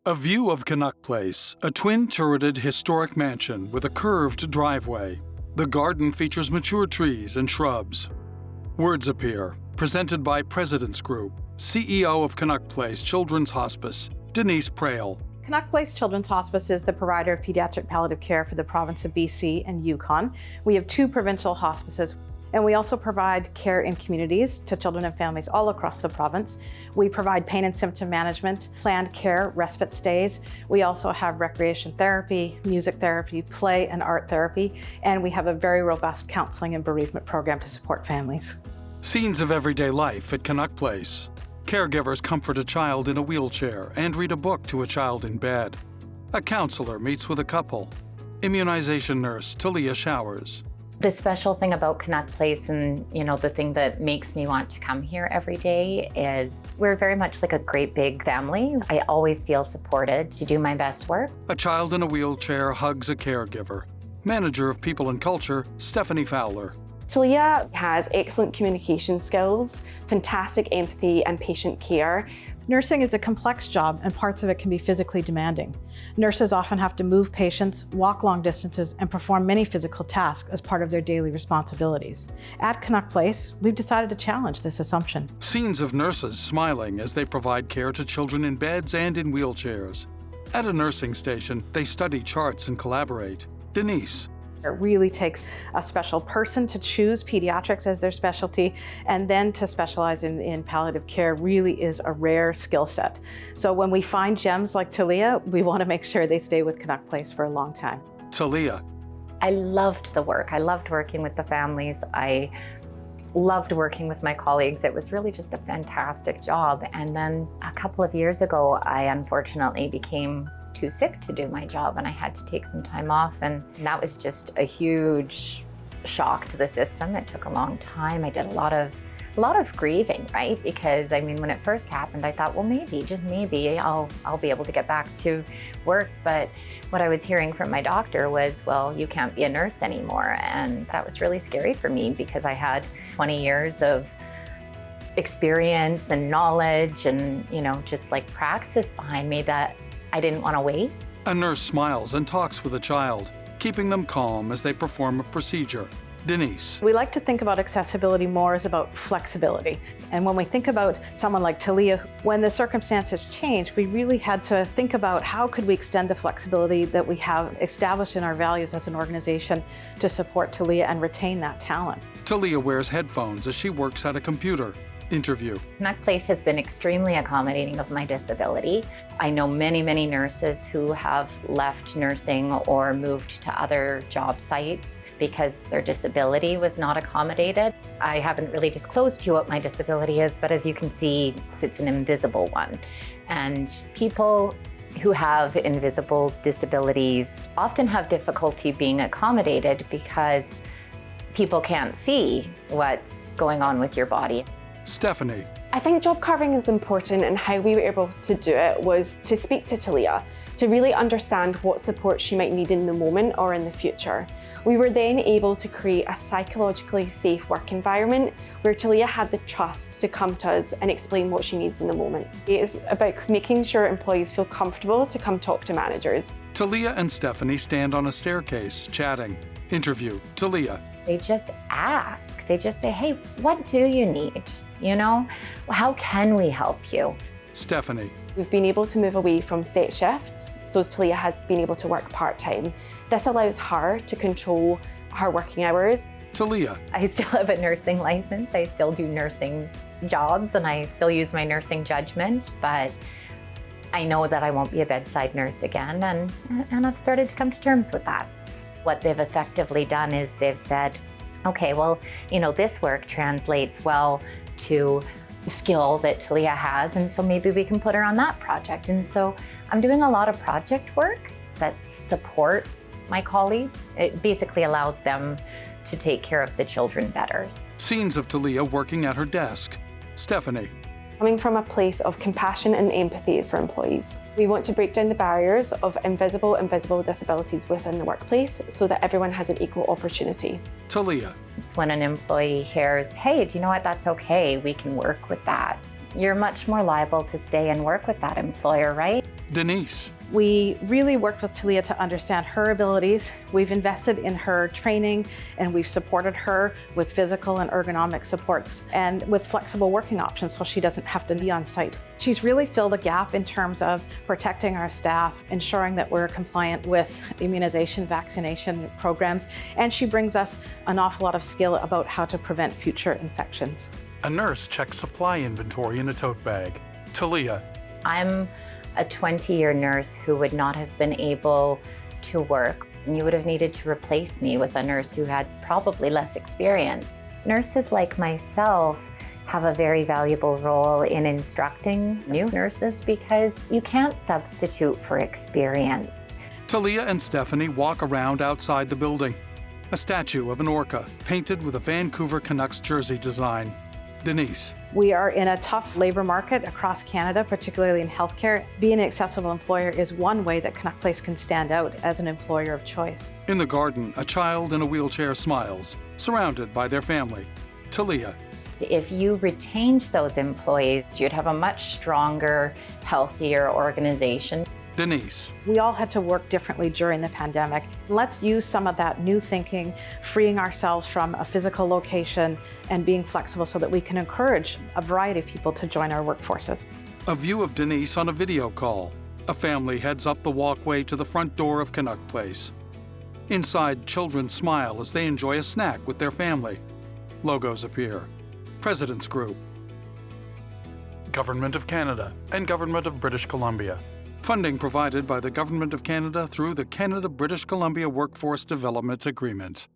A view of Canuck Place, a twin-turreted historic mansion with a curved driveway. The garden features mature trees and shrubs. Words appear, presented by President's Group, CEO of Canuck Place Children's Hospice, Denise Prale. Canuck Place Children's Hospice is the provider of pediatric palliative care for the province of BC and Yukon. We have 2 provincial hospices, and we also provide care in communities to children and families all across the province. We provide pain and symptom management, planned care, respite stays. We also have recreation therapy, music therapy, play and art therapy, and we have a very robust counseling and bereavement program to support families. Scenes of everyday life at Canuck Place. Caregivers comfort a child in a wheelchair and read a book to a child in bed. A counselor meets with a couple. Immunization nurse Talia Showers. The special thing about Canuck Place and, the thing that makes me want to come here every day is we're very much like a great big family. I always feel supported to do my best work. A child in a wheelchair hugs a caregiver. Manager of People and Culture, Stephanie Fowler. Talia has excellent communication skills, fantastic empathy and patient care. Nursing is a complex job and parts of it can be physically demanding. Nurses often have to move patients, walk long distances, and perform many physical tasks as part of their daily responsibilities. At Canuck Place, we've decided to challenge this assumption. Scenes of nurses smiling as they provide care to children in beds and in wheelchairs. At a nursing station, they study charts and collaborate. Denise. It really takes a special person to choose pediatrics as their specialty, and then to specialize in palliative care really is a rare skill set. So when we find gems like Talia, we want to make sure they stay with Canuck Place for a long time. Talia. I loved the work. I loved working with the families. I loved working with my colleagues. It was really just a fantastic job. And then a couple of years ago, I unfortunately became too sick to do my job and I had to take some time off, and that was just a huge shock to the system. It took a long time. I did a lot of grieving, right? Because when it first happened, I thought, well, maybe, just maybe I'll be able to get back to work. But what I was hearing from my doctor was, well, you can't be a nurse anymore. And that was really scary for me because I had 20 years of experience and knowledge and, just like praxis behind me that I didn't want to waste. A nurse smiles and talks with a child, keeping them calm as they perform a procedure. Denise. We like to think about accessibility more as about flexibility. And when we think about someone like Talia, when the circumstances changed, we really had to think about how could we extend the flexibility that we have established in our values as an organization to support Talia and retain that talent. Talia wears headphones as she works at a computer. Interview. Canuck Place has been extremely accommodating of my disability. I know many, many nurses who have left nursing or moved to other job sites because their disability was not accommodated. I haven't really disclosed to you what my disability is, but as you can see, it's an invisible one. And people who have invisible disabilities often have difficulty being accommodated because people can't see what's going on with your body. Stephanie. I think job carving is important, and how we were able to do it was to speak to Talia, to really understand what support she might need in the moment or in the future. We were then able to create a psychologically safe work environment where Talia had the trust to come to us and explain what she needs in the moment. It's about making sure employees feel comfortable to come talk to managers. Talia and Stephanie stand on a staircase, chatting. Interview. Talia. They just ask. They just say, hey, what do you need? How can we help you? Stephanie. We've been able to move away from set shifts, so Talia has been able to work part-time. This allows her to control her working hours. Talia. I still have a nursing license. I still do nursing jobs and I still use my nursing judgment, but I know that I won't be a bedside nurse again, and I've started to come to terms with that. What they've effectively done is they've said, okay, well, this work translates well to the skill that Talia has, and so maybe we can put her on that project. And so I'm doing a lot of project work that supports my colleague. It basically allows them to take care of the children better. Scenes of Talia working at her desk. Stephanie. Coming from a place of compassion and empathy for employees. We want to break down the barriers of invisible and visible disabilities within the workplace so that everyone has an equal opportunity. Talia. It's when an employee hears, hey, do you know what, that's okay, we can work with that. You're much more liable to stay and work with that employer, right? Denise. We really worked with Talia to understand her abilities. We've invested in her training and we've supported her with physical and ergonomic supports and with flexible working options so she doesn't have to be on site. She's really filled a gap in terms of protecting our staff, ensuring that we're compliant with immunization, vaccination programs, and she brings us an awful lot of skill about how to prevent future infections. A nurse checks supply inventory in a tote bag. Talia. I'm a 20-year nurse who would not have been able to work. You would have needed to replace me with a nurse who had probably less experience. Nurses like myself have a very valuable role in instructing new nurses because you can't substitute for experience. Talia and Stephanie walk around outside the building. A statue of an orca painted with a Vancouver Canucks jersey design. Denise. We are in a tough labor market across Canada, particularly in healthcare. Being an accessible employer is one way that Canuck Place can stand out as an employer of choice. In the garden, a child in a wheelchair smiles, surrounded by their family. Talia. If you retained those employees, you'd have a much stronger, healthier organization. Denise. We all had to work differently during the pandemic. Let's use some of that new thinking, freeing ourselves from a physical location and being flexible so that we can encourage a variety of people to join our workforces. A view of Denise on a video call. A family heads up the walkway to the front door of Canuck Place. Inside, children smile as they enjoy a snack with their family. Logos appear. President's Group. Government of Canada and Government of British Columbia. Funding provided by the Government of Canada through the Canada-British Columbia Workforce Development Agreement.